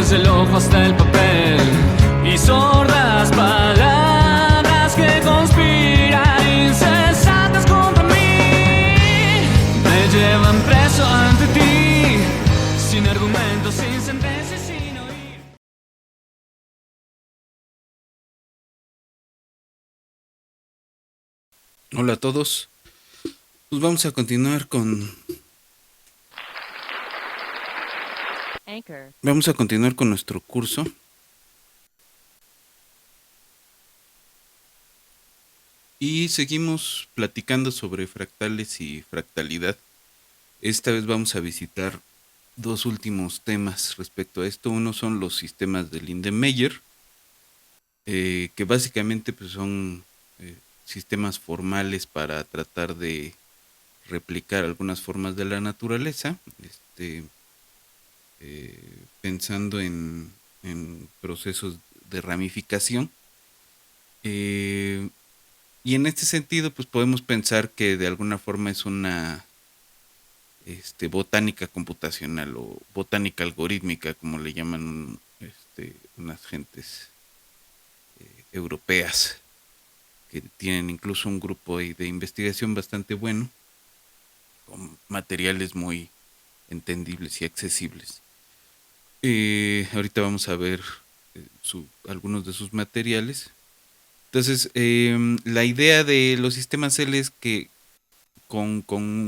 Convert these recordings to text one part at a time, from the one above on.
desde el ojo hasta el papel, y sordas palabras que conspiran incesantes contra mí, me llevan preso ante ti, sin argumentos, sin sentencias, sin oír. Hola a todos. Pues vamos a continuar con nuestro curso. Y seguimos platicando sobre fractales y fractalidad. Esta vez vamos a visitar dos últimos temas respecto a esto. Uno son los sistemas de Lindenmayer, que básicamente pues, son sistemas formales para tratar de replicar algunas formas de la naturaleza, pensando en procesos de ramificación. Y en este sentido, pues podemos pensar que de alguna forma es una botánica computacional o botánica algorítmica, como le llaman unas gentes europeas, que tienen incluso un grupo de investigación bastante bueno, con materiales muy entendibles y accesibles. Ahorita vamos a ver algunos de sus materiales. Entonces, la idea de los sistemas L es que con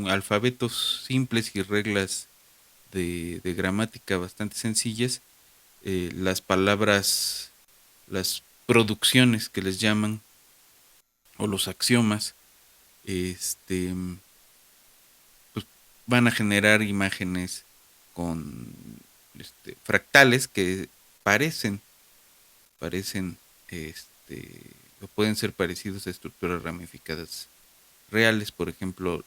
alfabetos simples y reglas de gramática bastante sencillas, las palabras, las producciones que les llaman, o los axiomas, pues van a generar imágenes con fractales que parecen, o pueden ser parecidos a estructuras ramificadas reales, por ejemplo,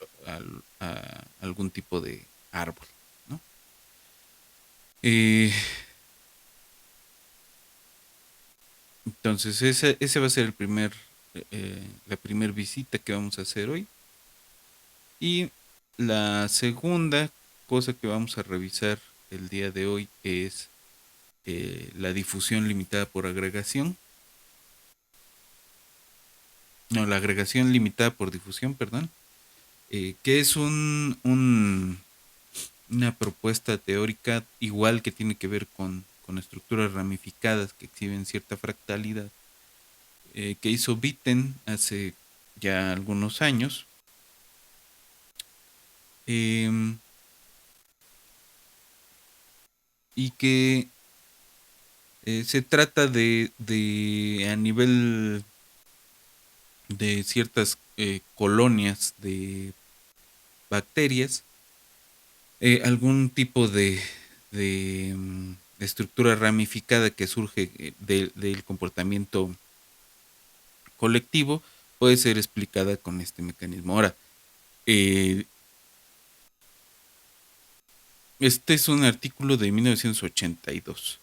a algún tipo de árbol, ¿no? Entonces, ese va a ser la primera visita que vamos a hacer hoy. Y la segunda cosa que vamos a revisar el día de hoy es la difusión limitada por agregación. No, la agregación limitada por difusión, perdón. Que es una propuesta teórica igual que tiene que ver con estructuras ramificadas que exhiben cierta fractalidad, que hizo Witten hace ya algunos años. Y que se trata de a nivel de ciertas colonias de bacterias, algún tipo de estructura ramificada que surge del comportamiento colectivo puede ser explicada con este mecanismo. Ahora, este es un artículo de 1982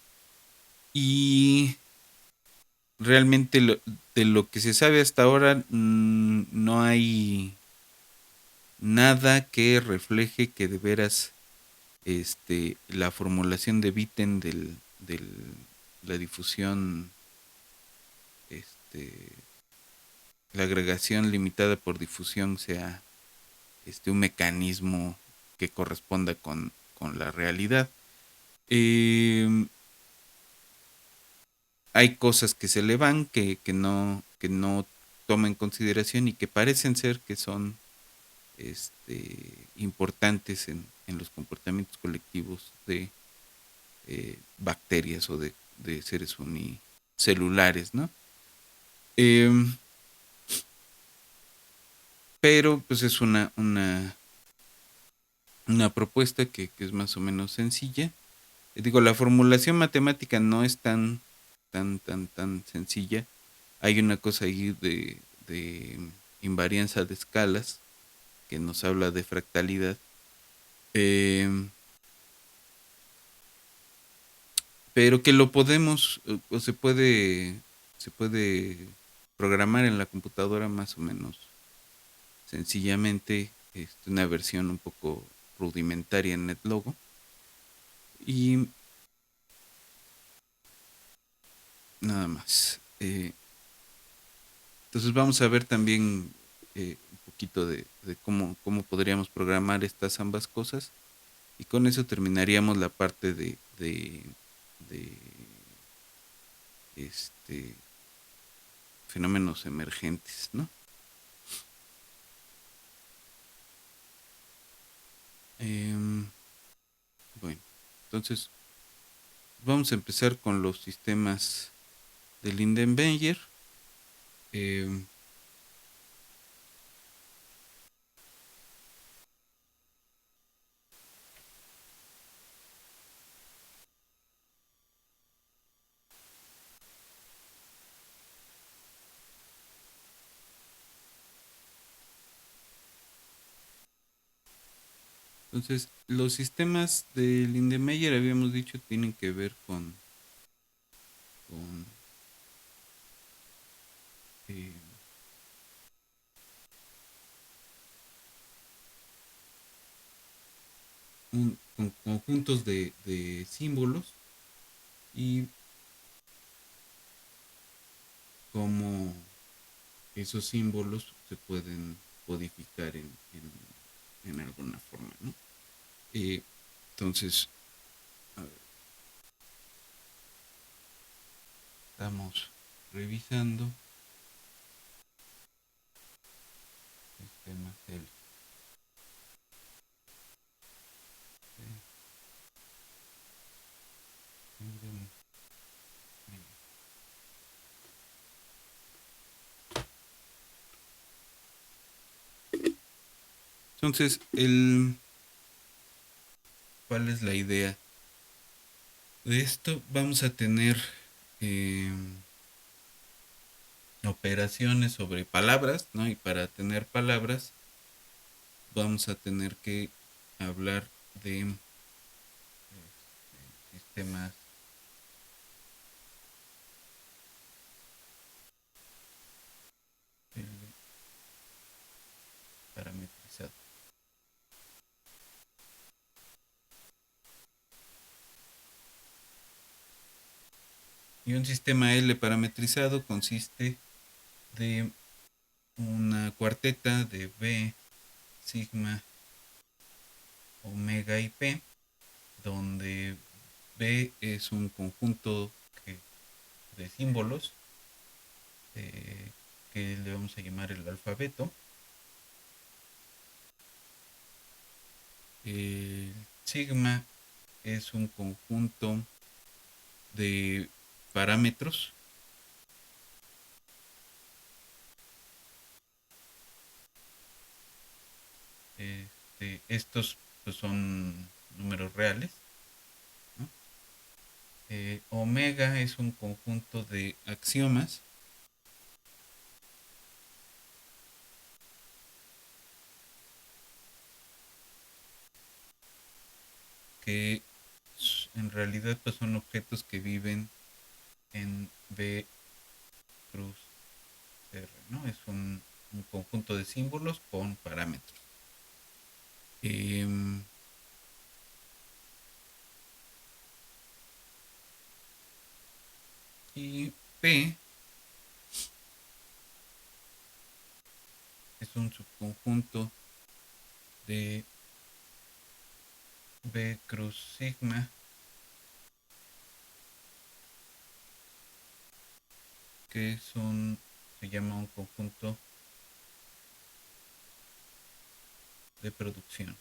y realmente de lo que se sabe hasta ahora no hay nada que refleje que de veras la formulación de Witten de la difusión, la agregación limitada por difusión sea un mecanismo que corresponda con la realidad. Hay cosas que se le van que no toma en consideración y que parecen ser que son importantes en los comportamientos colectivos de bacterias o de seres unicelulares, ¿no? Pero pues es una propuesta que es más o menos sencilla. Digo, la formulación matemática no es tan sencilla. Hay una cosa ahí de invarianza de escalas que nos habla de fractalidad. Pero que lo podemos, o se puede programar en la computadora más o menos sencillamente, una versión un poco rudimentaria en NetLogo. Y nada más. Entonces vamos a ver también un poquito de cómo podríamos programar estas ambas cosas y con eso terminaríamos la parte de este, fenómenos emergentes, ¿no? Em, bueno, entonces vamos a empezar con los sistemas de Lindenberger. Em, entonces, los sistemas de Lindenmayer habíamos dicho tienen que ver con eh, con conjuntos de símbolos y cómo esos símbolos se pueden codificar en alguna forma, ¿no? Eh, entonces, a ver, estamos revisando sistemas entonces, ¿cuál es la idea de esto? Vamos a tener eh, operaciones sobre palabras, ¿no? Y para tener palabras vamos a tener que hablar de sistemas parametrizados. Y un sistema L parametrizado consiste de una cuarteta de B, sigma, omega y P, donde B es un conjunto de símbolos que le vamos a llamar el alfabeto. El sigma es un conjunto de parámetros. Estos pues, son números reales, ¿no? Omega es un conjunto de axiomas que en realidad pues, son objetos que viven en B cruz R, ¿no? Es un conjunto de símbolos con parámetros. Eh, y P es un subconjunto de B cruz sigma que se llama un conjunto de producción.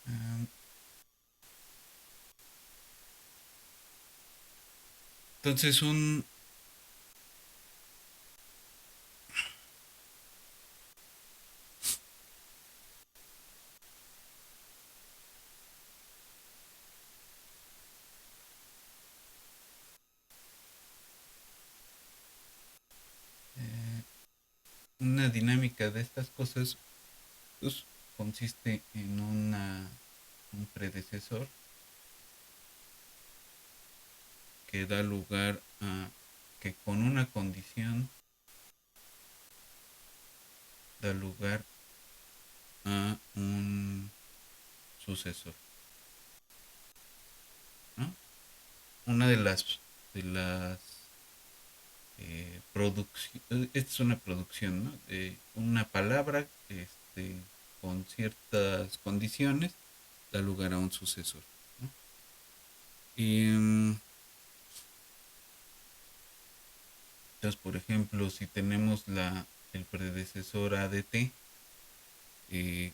Ah, entonces una dinámica de estas cosas pues, consiste en un predecesor que da lugar a que con una condición da lugar a un sucesor. una de las producción, esta es una producción, ¿no? Una palabra con ciertas condiciones da lugar a un sucesor, ¿no? Y entonces, por ejemplo, si tenemos el predecesor ADT eh,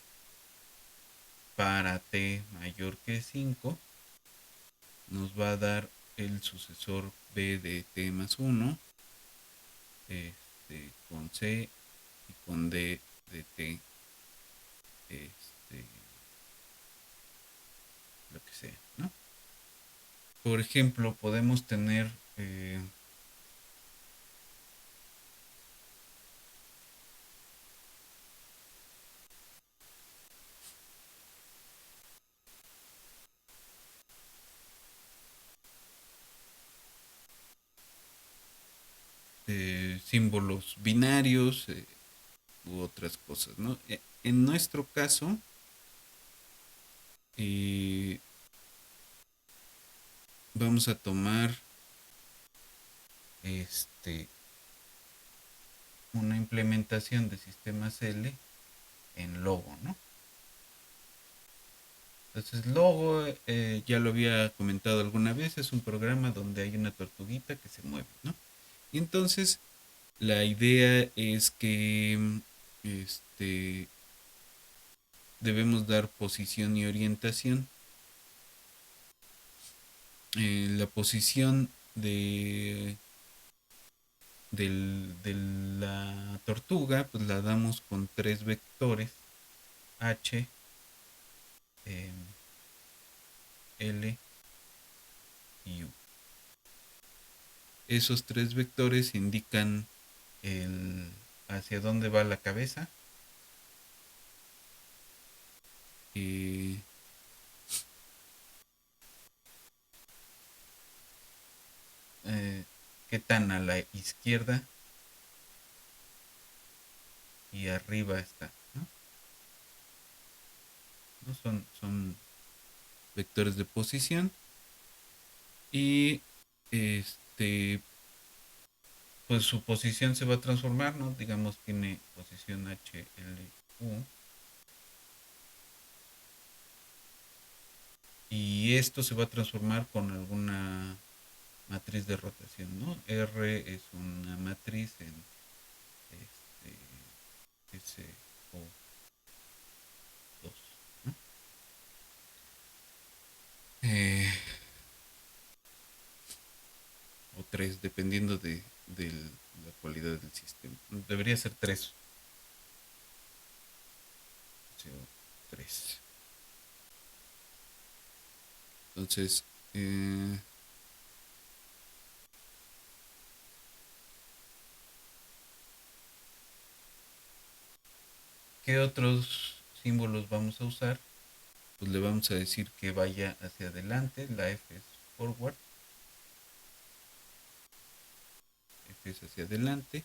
para t mayor que 5, nos va a dar el sucesor b de t más 1 con c y con d de t, este, lo que sea, ¿no? Por ejemplo, podemos tener símbolos binarios u otras cosas, ¿no? En nuestro caso, eh, vamos a tomar este, una implementación de sistemas L en Logo, ¿no? Entonces, Logo, ya lo había comentado alguna vez, es un programa donde hay una tortuguita que se mueve, ¿no? Y entonces, la idea es que debemos dar posición y orientación. La posición de la tortuga, pues la damos con tres vectores, H, eh, L y U. Esos tres vectores indican hacia dónde va la cabeza, eh, eh, qué tan a la izquierda y arriba está, ¿no? ¿No? Son vectores de posición y pues su posición se va a transformar, ¿no? Digamos tiene posición H, L, U. Y esto se va a transformar con alguna matriz de rotación, ¿no? R es una matriz en SO2, ¿no? Eh, o 3, dependiendo de la cualidad del sistema. Debería ser 3. CO3. Entonces, ¿qué otros símbolos vamos a usar? Pues le vamos a decir que vaya hacia adelante. La F es forward. F es hacia adelante.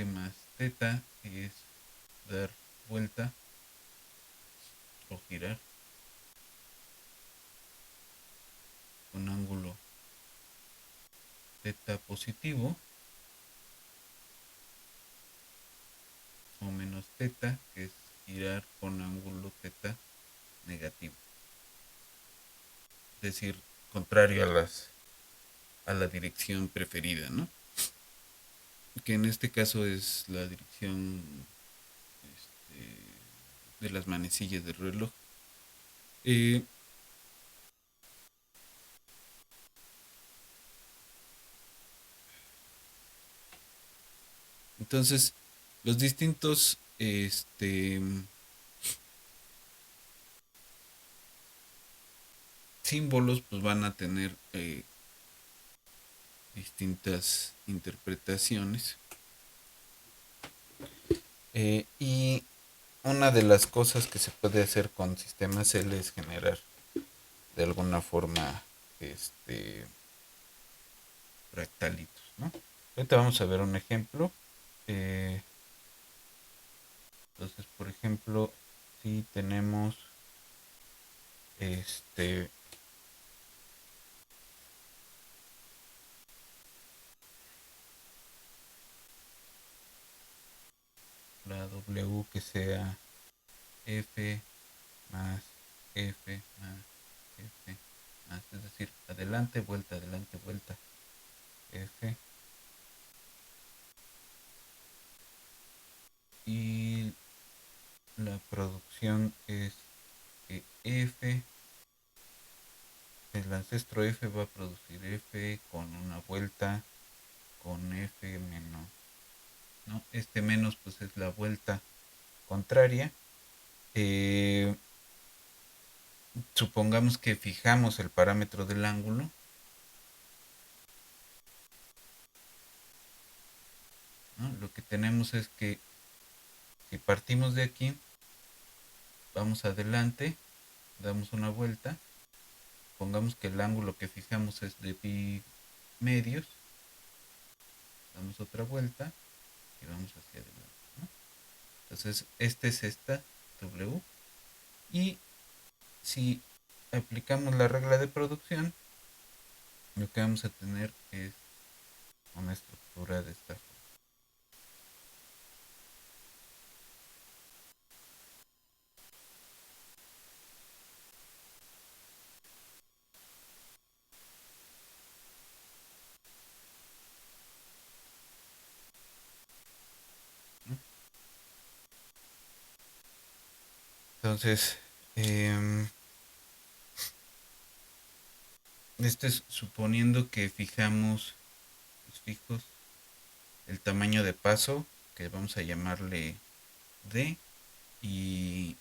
Más teta es dar vuelta o girar con ángulo teta positivo, o menos teta, que es girar con ángulo teta negativo. Es decir, contrario a la dirección preferida, ¿no? Que en este caso es la dirección de las manecillas del reloj. Eh, entonces, los distintos símbolos pues van a tener distintas interpretaciones. Y una de las cosas que se puede hacer con sistemas L es generar de alguna forma fractalitos, ¿no? Ahorita vamos a ver un ejemplo. Entonces, por ejemplo, si tenemos este la W que sea F más F más F más, es decir, adelante, vuelta, F, y la producción es que F, el ancestro F va a producir F con una vuelta con F menos, ¿no? Este menos pues es la vuelta contraria. Eh, Supongamos que fijamos el parámetro del ángulo, ¿no? Lo que tenemos es que si partimos de aquí, vamos adelante, damos una vuelta, pongamos que el ángulo que fijamos es de pi medios, damos otra vuelta y vamos hacia adelante, ¿no? Entonces, este es esta W. Y si aplicamos la regla de producción, lo que vamos a tener es una estructura de esta forma. ¿No? Entonces, esto es suponiendo que fijamos los fijos el tamaño de paso, que vamos a llamarle D, y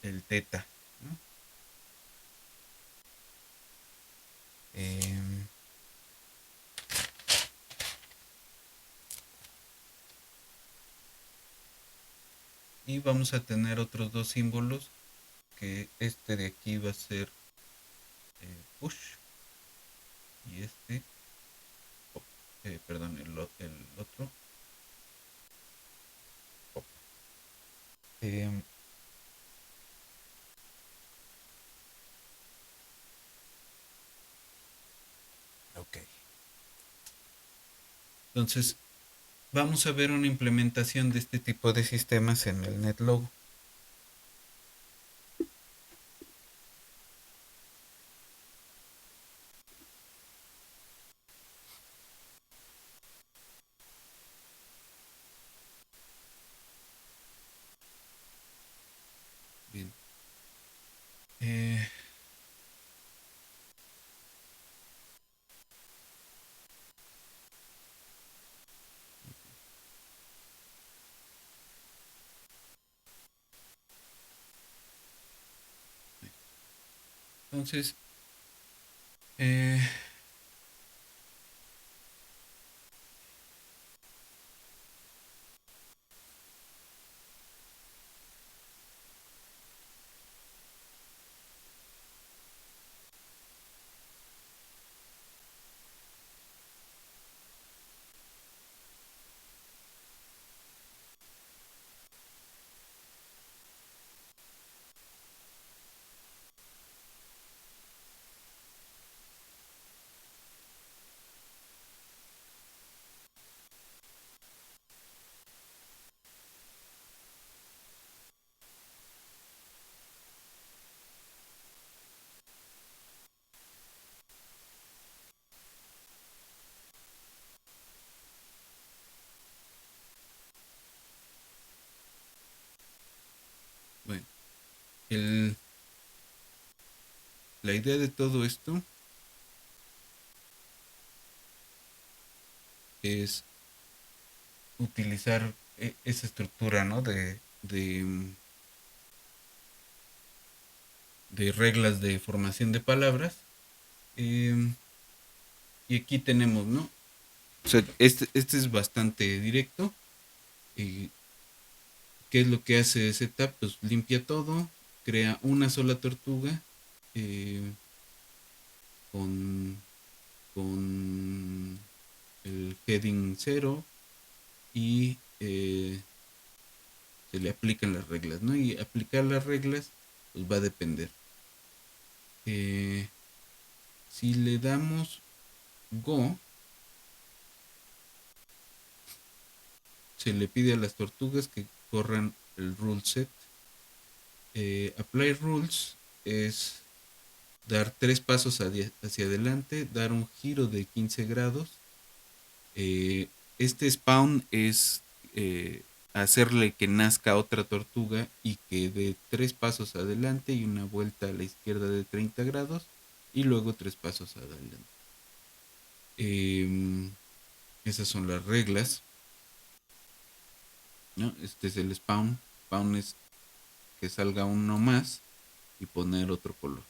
el teta, ¿no? Eh, y vamos a tener otros dos símbolos, que este de aquí va a ser push y este, perdón, el otro pop. Eh, ok, entonces vamos a ver una implementación de este tipo de sistemas en el NetLogo. Bien. Eh, entonces, eh, bueno, el, la idea de todo esto es utilizar esa estructura, ¿no? De reglas de formación de palabras. Eh, y aquí tenemos, ¿no? O sea, este es bastante directo. Eh, ¿Qué es lo que hace Setup? Pues limpia todo, crea una sola tortuga eh, con, con el heading 0 y se le aplican las reglas, ¿no? Y aplicar las reglas, pues va a depender. Eh, si le damos Go, se le pide a las tortugas que corran el rule set. Apply rules es dar 3 pasos hacia adelante, dar un giro de 15 grados. Este spawn es hacerle que nazca otra tortuga y que dé 3 pasos adelante y una vuelta a la izquierda de 30 grados y luego 3 pasos adelante. Esas son las reglas, ¿no? Este es el spawn. Spawn es que salga uno más y poner otro color.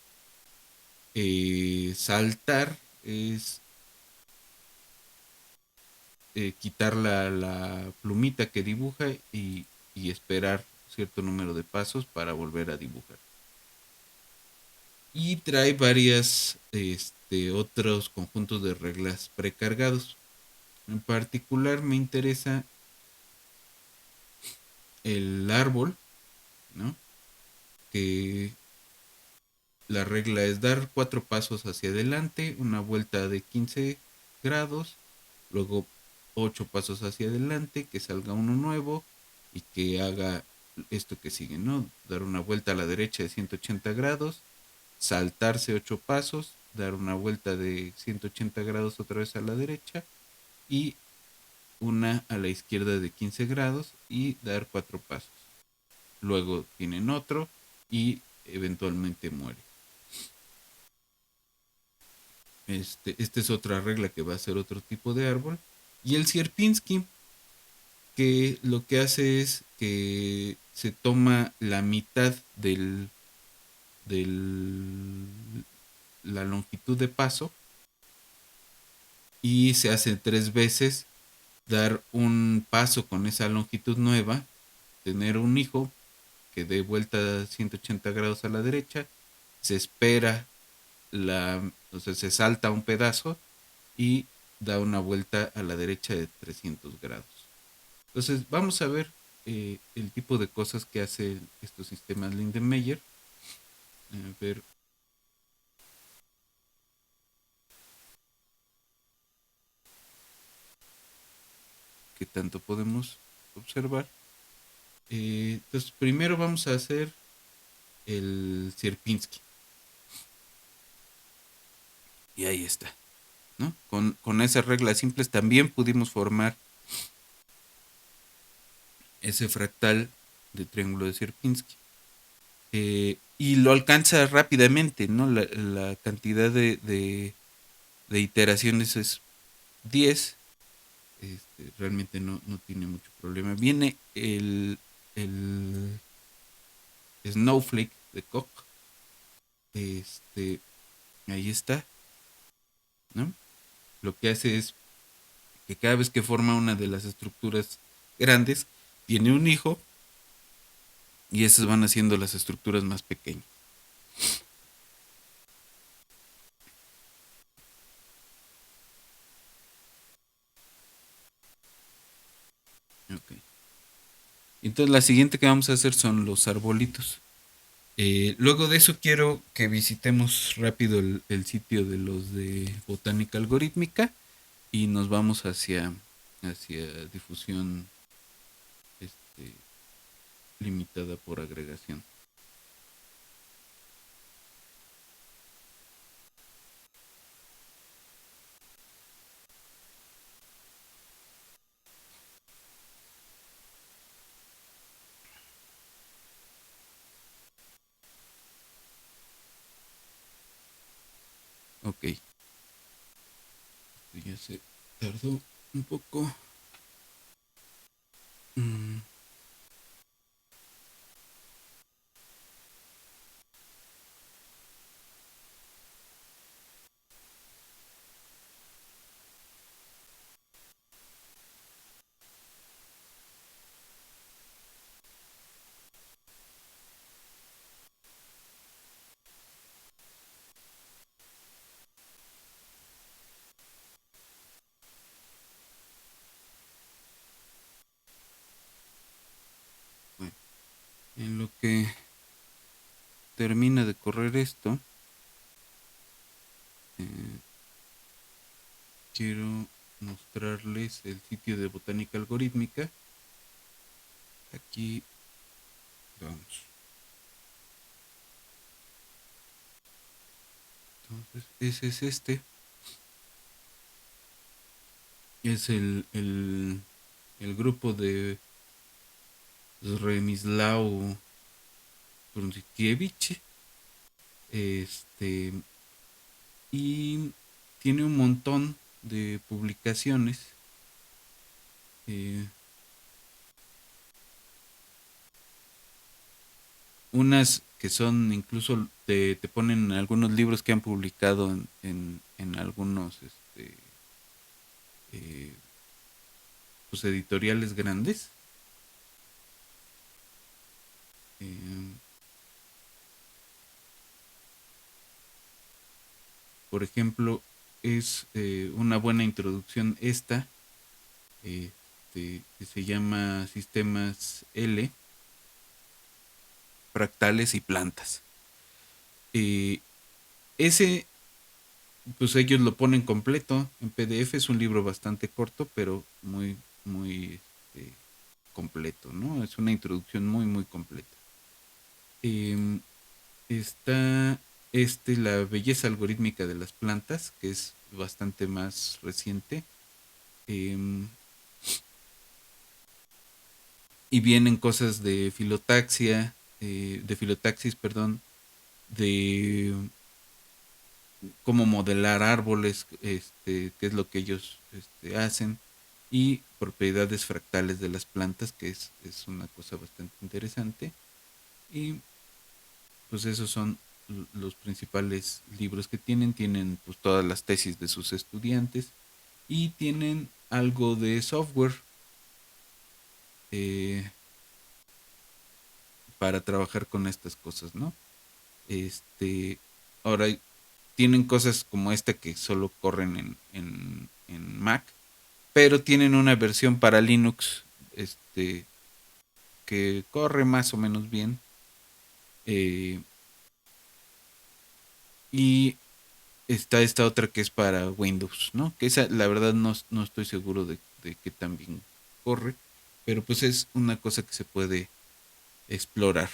Saltar es quitar la plumita que dibuja y esperar cierto número de pasos para volver a dibujar. Y trae varias otros conjuntos de reglas precargados. En particular me interesa el árbol, ¿no? Que la regla es dar 4 pasos hacia adelante, una vuelta de 15 grados, luego 8 pasos hacia adelante, que salga uno nuevo y que haga esto que sigue, ¿no? Dar una vuelta a la derecha de 180 grados, saltarse 8 pasos, dar una vuelta de 180 grados otra vez a la derecha y una a la izquierda de 15 grados y dar 4 pasos. Luego tienen otro y eventualmente muere. Esta es otra regla que va a ser otro tipo de árbol. Y el Sierpinski, que lo que hace es que se toma la mitad del la longitud de paso y se hace 3 veces, dar un paso con esa longitud nueva, tener un hijo que dé vuelta a 180 grados a la derecha, se espera o sea, se salta un pedazo y da una vuelta a la derecha de 300 grados. Entonces vamos a ver el tipo de cosas que hace estos sistemas Lindenmayer. A ver qué tanto podemos observar. Entonces primero vamos a hacer el Sierpinski. Y ahí está, ¿no? Con esas reglas simples también pudimos formar ese fractal de triángulo de Sierpinski. Y lo alcanza rápidamente, ¿no? La cantidad de iteraciones es 10. Realmente no tiene mucho problema. Viene el Snowflake de Koch. Ahí está, ¿no? Lo que hace es que cada vez que forma una de las estructuras grandes, tiene un hijo y esas van haciendo las estructuras más pequeñas. Okay. Entonces la siguiente que vamos a hacer son los arbolitos. Luego de eso quiero que visitemos rápido el sitio de los de botánica algorítmica y nos vamos hacia difusión este, limitada por agregación. Ok, esto ya se tardó un poco. Mm. que termina de correr esto, eh, quiero mostrarles el sitio de botánica algorítmica. Aquí vamos. Entonces, ese es este. Es el grupo de Remislaw Prunskiewicz. Este, y tiene un montón de publicaciones. eh, Unas que son incluso te ponen algunos libros que han publicado en algunos eh, pues editoriales grandes. Eh, por ejemplo, es una buena introducción esta, que se llama Sistemas L, Fractales y Plantas. Eh, ese, pues ellos lo ponen completo en PDF, es un libro bastante corto, pero muy completo, ¿no? Es una introducción muy completa. Eh, Está la belleza algorítmica de las plantas, que es bastante más reciente. eh, y vienen cosas de filotaxia, de filotaxis, perdón, de cómo modelar árboles, qué es lo que ellos hacen, y propiedades fractales de las plantas, que es una cosa bastante interesante. Y pues esos son los principales libros que tienen pues todas las tesis de sus estudiantes y tienen algo de software eh, para trabajar con estas cosas, ¿no? Este, ahora tienen cosas como esta que solo corren en Mac, pero tienen una versión para Linux, que corre más o menos bien. eh, y está esta otra que es para Windows, ¿no? Que esa, la verdad, no estoy seguro de que también corre, pero pues es una cosa que se puede explorar.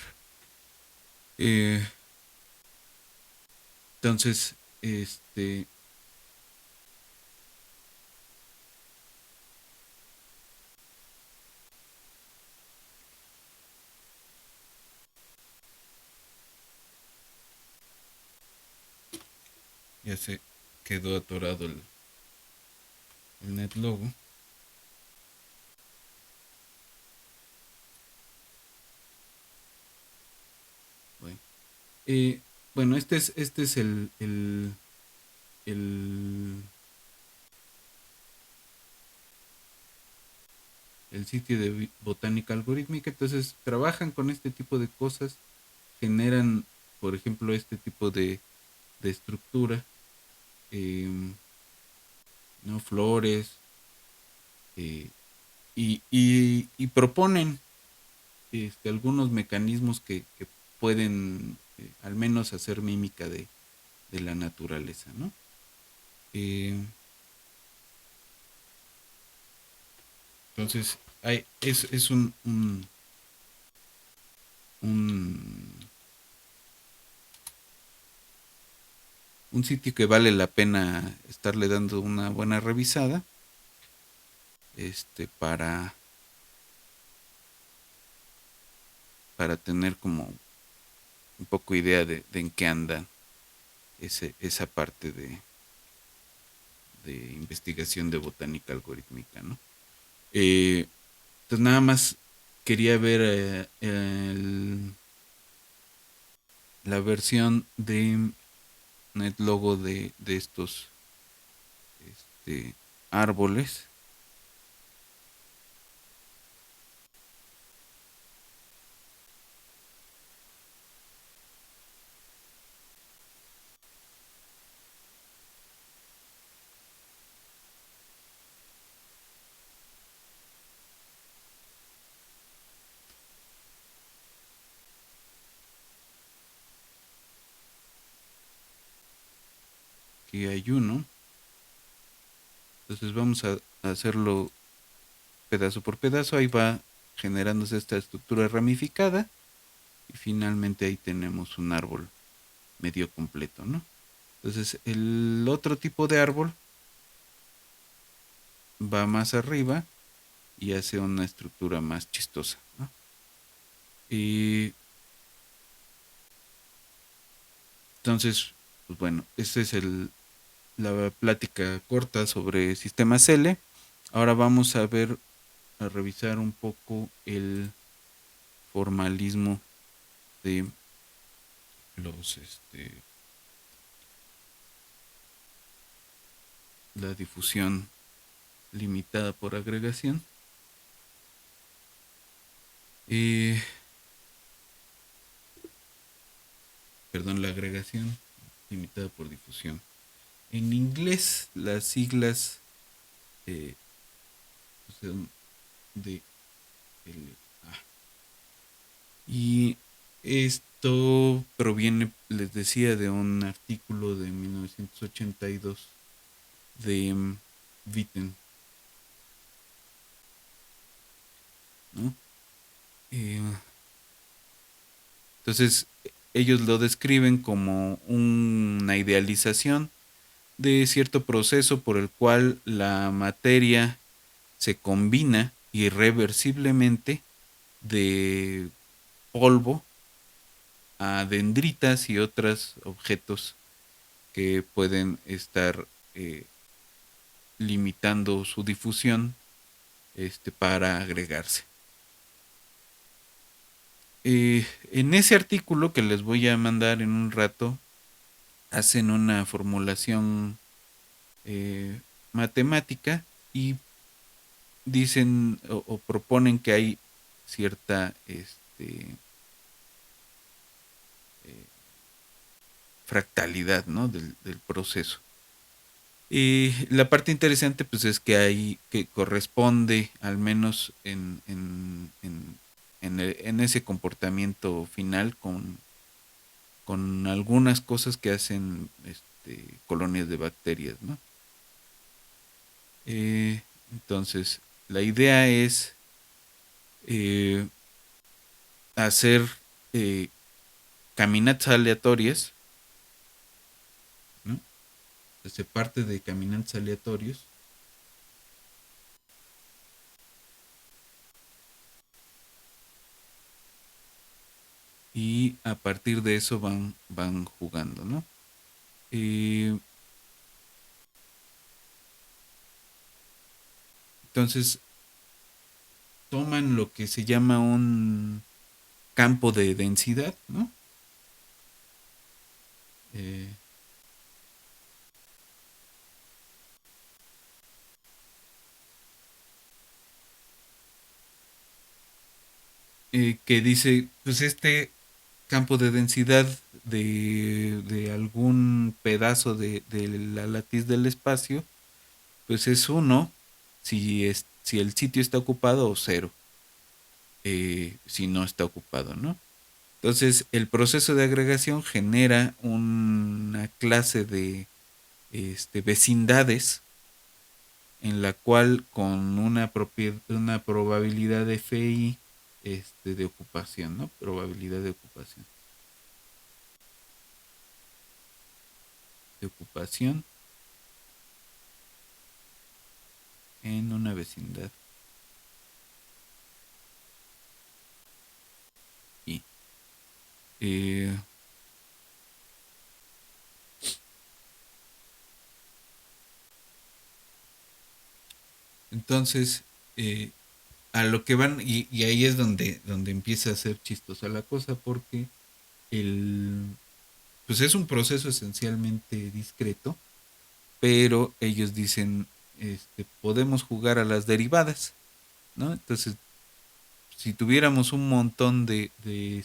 Eh, entonces, ya se quedó atorado el NetLogo. Bueno, eh, bueno, este es el, el sitio de botánica algorítmica. Entonces, trabajan con este tipo de cosas, generan, por ejemplo, este tipo de estructura, em, ¿no? Flores, eh, y proponen algunos mecanismos que pueden al menos hacer mímica de la naturaleza, ¿no? Eh, entonces, es un, un sitio que vale la pena estarle dando una buena revisada, para tener como un poco idea de en qué anda esa parte de investigación de botánica algorítmica, ¿no? Entonces nada más quería ver la versión de NetLogo de estos árboles. aquí hay uno. Entonces vamos a hacerlo pedazo por pedazo. Ahí va generándose esta estructura ramificada. Y finalmente ahí tenemos un árbol medio completo, ¿no? Entonces el otro tipo de árbol va más arriba y hace una estructura más chistosa, ¿no? Y entonces, pues bueno, esta es la plática corta sobre sistemas L. Ahora vamos a ver, a revisar un poco el formalismo de los, la difusión limitada por agregación. Eh, Perdón, la agregación limitada por difusión. En inglés, las siglas eh, son de LA. Y esto proviene, les decía, de un artículo de 1982 de Witten, ¿no? Eh, entonces, ellos lo describen como una idealización de cierto proceso por el cual la materia se combina irreversiblemente de polvo a dendritas y otros objetos que pueden estar limitando su difusión para agregarse. En ese artículo que les voy a mandar en un rato, hacen una formulación matemática y dicen o proponen que hay cierta fractalidad, ¿no? del proceso. La parte interesante pues es que hay que corresponde al menos en ese comportamiento final con algunas cosas que hacen colonias de bacterias, ¿no? Entonces, la idea es eh, hacer caminatas aleatorias, ¿no? Se parte de caminantes aleatorios y a partir de eso van jugando, ¿no? Entonces toman lo que se llama un campo de densidad, ¿no? Eh, que dice, pues este campo de densidad de algún pedazo de la latiz del espacio, pues es uno si el sitio está ocupado o cero si no está ocupado, ¿no? Entonces, el proceso de agregación genera una clase de vecindades en la cual con una probabilidad de FI de ocupación, ¿no? Probabilidad de ocupación. De ocupación en una vecindad. Y eh, entonces, a lo que van, y ahí es donde empieza a ser chistosa la cosa, porque pues es un proceso esencialmente discreto, pero ellos dicen, podemos jugar a las derivadas, ¿no? Entonces, si tuviéramos un montón de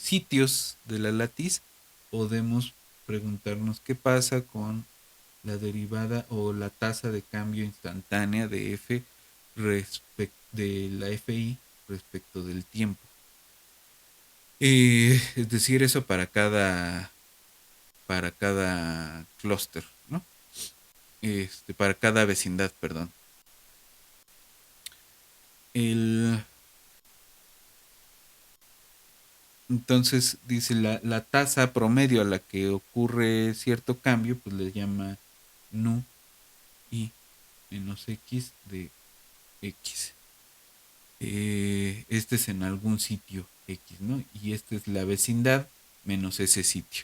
sitios de la latiz, podemos preguntarnos qué pasa con la derivada o la tasa de cambio instantánea de f de la FI respecto del tiempo. Es decir, eso para cada clúster, ¿no? para cada vecindad, perdón. El, entonces dice la tasa promedio a la que ocurre cierto cambio, pues le llama nu y menos x de x. Este es en algún sitio x, ¿no? Y esta es la vecindad menos ese sitio.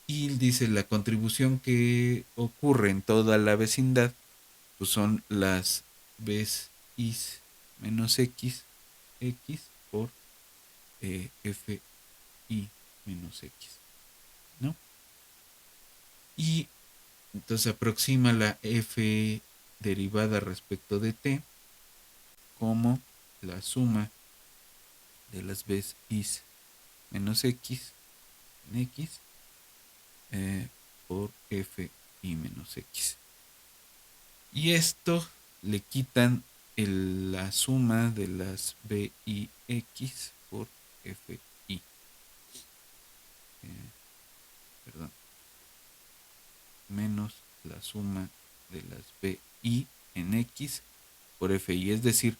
Y dice la contribución que ocurre en toda la vecindad, pues son las B's is menos x por f i menos x, ¿no? Y entonces aproxima la f derivada respecto de t como la suma de las B's is menos x en x por f i menos x. Y esto le quitan la suma de las b i x por f i. Perdón. Menos la suma de las b i en x por f i. Es decir,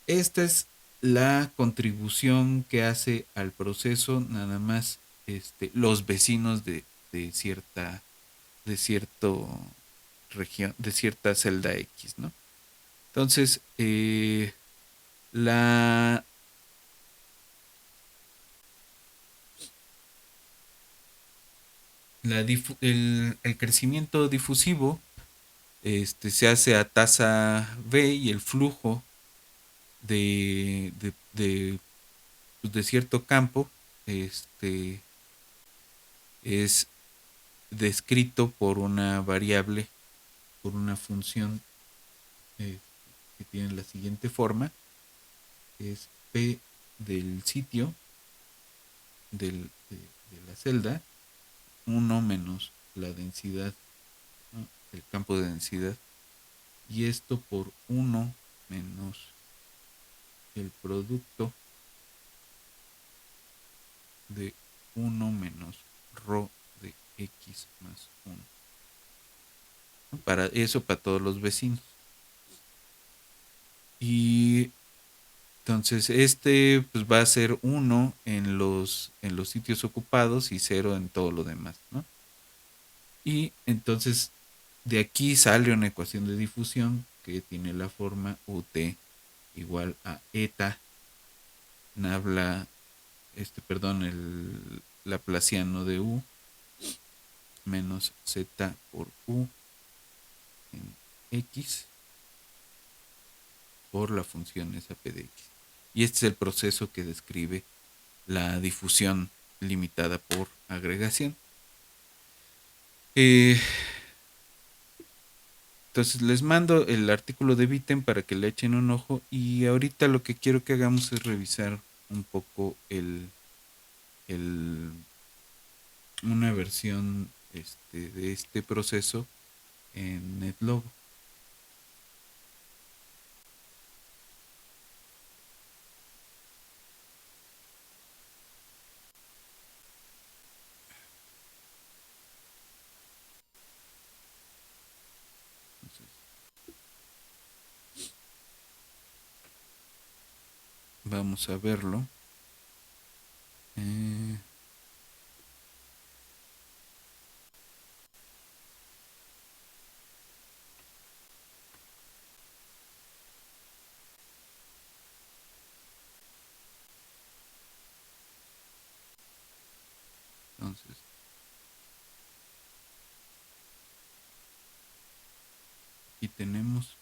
esta es la contribución que hace al proceso nada más los vecinos de cierta de cierto región, de cierta celda X, ¿no? Entonces, la el crecimiento difusivo se hace a tasa V y el flujo de cierto campo es descrito por una variable, por una función que tiene la siguiente forma, es P del sitio de la celda, 1 menos la densidad, ¿no? El campo de densidad, y esto por 1 menos el producto de 1 menos ρ de x más 1. Para eso, para todos los vecinos. Y entonces pues va a ser 1 en los sitios ocupados y 0 en todo lo demás, ¿no? Y entonces de aquí sale una ecuación de difusión que tiene la forma ut igual a eta nabla, el laplaciano de u menos z por u en x por la función esa p de x. Y este es el proceso que describe la difusión limitada por agregación. Entonces les mando el artículo de Witten para que le echen un ojo, y ahorita lo que quiero que hagamos es revisar un poco una versión de este proceso en NetLogo. Vamos a verlo. Entonces, aquí tenemos.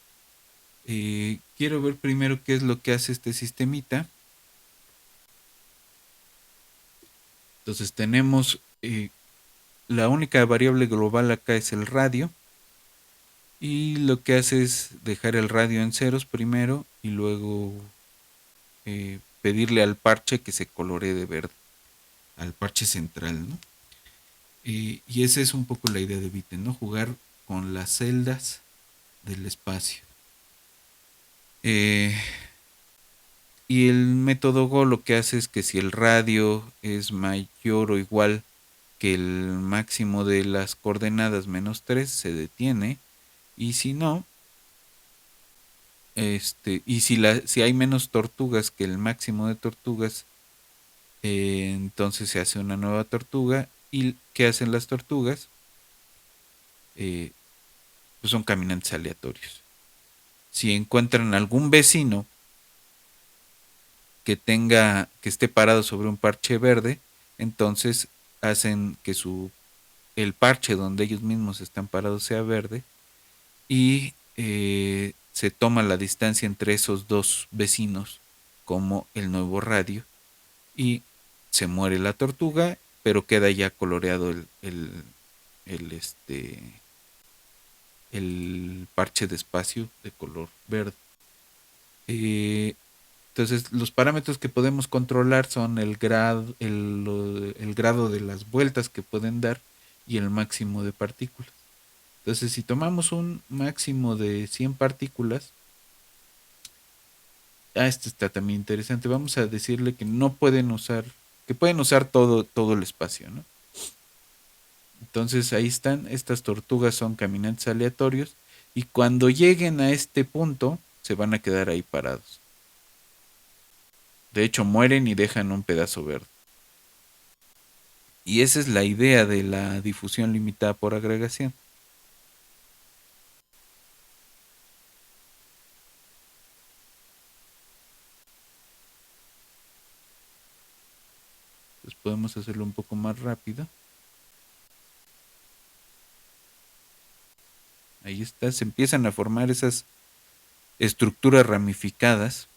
Quiero ver primero qué es lo que hace este sistemita. Entonces tenemos la única variable global acá es el radio, y lo que hace es dejar el radio en ceros primero y luego pedirle al parche que se coloree de verde, al parche central, ¿no? Y esa es un poco la idea de Witten, ¿no? Jugar con las celdas del espacio. Y el método Go lo que hace es que si el radio es mayor o igual que el máximo de las coordenadas menos 3, se detiene Y si no, y si hay menos tortugas que el máximo de tortugas, entonces se hace una nueva tortuga. ¿Y qué hacen las tortugas? Eh, pues son caminantes aleatorios. Si encuentran algún vecino que esté parado sobre un parche verde, entonces hacen que el parche donde ellos mismos están parados sea verde, y se toma la distancia entre esos dos vecinos como el nuevo radio, y se muere la tortuga, pero queda ya coloreado el, este, el parche de espacio de color verde. Eh, entonces, los parámetros que podemos controlar son el grado de las vueltas que pueden dar y el máximo de partículas. Entonces, si tomamos un máximo de 100 partículas, este está también interesante. Vamos a decirle que no pueden usar, que pueden usar todo el espacio, ¿no? Entonces ahí están, estas tortugas son caminantes aleatorios, y cuando lleguen a este punto se van a quedar ahí parados. De hecho, mueren y dejan un pedazo verde. Y esa es la idea de la difusión limitada por agregación. Entonces podemos hacerlo un poco más rápido. Ahí está, se empiezan a formar esas estructuras ramificadas,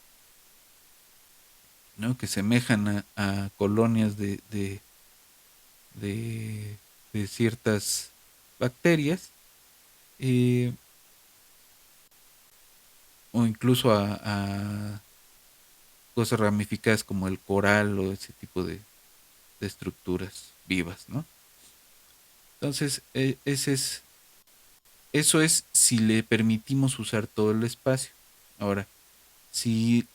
¿no? Que semejan a colonias de ciertas bacterias, eh, o incluso a cosas ramificadas como el coral o ese tipo de estructuras vivas, ¿no? Entonces, eso es si le permitimos usar todo el espacio. Ahora, si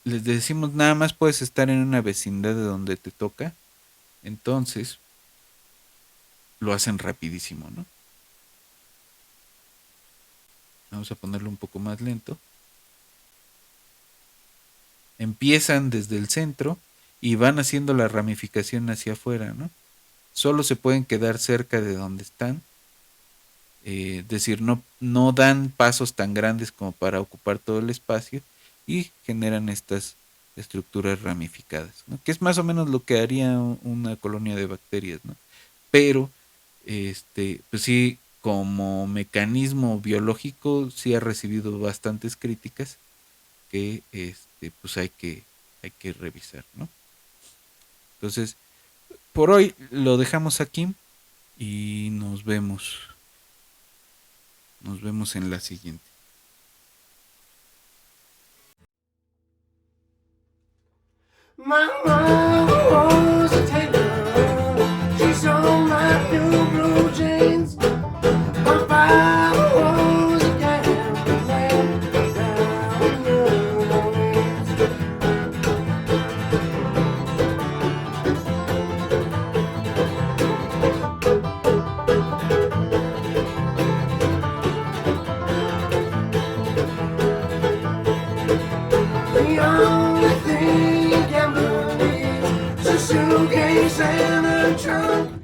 les decimos nada más puedes estar en una vecindad de donde te toca, entonces lo hacen rapidísimo, ¿no? Vamos a ponerlo un poco más lento. Empiezan desde el centro y van haciendo la ramificación hacia afuera, ¿no? Solo se pueden quedar cerca de donde están, es decir, no dan pasos tan grandes como para ocupar todo el espacio, y generan estas estructuras ramificadas, ¿no? Que es más o menos lo que haría una colonia de bacterias, ¿no? Pero, pues sí, como mecanismo biológico, sí ha recibido bastantes críticas que, pues hay que revisar, ¿no? Entonces, por hoy lo dejamos aquí y nos vemos. Nos vemos en la siguiente. My mama was a tailor. She sewed my new blue jeans. My father was a gambler down in New Orleans. The only thing a gambler needs is a suitcase and a trunk.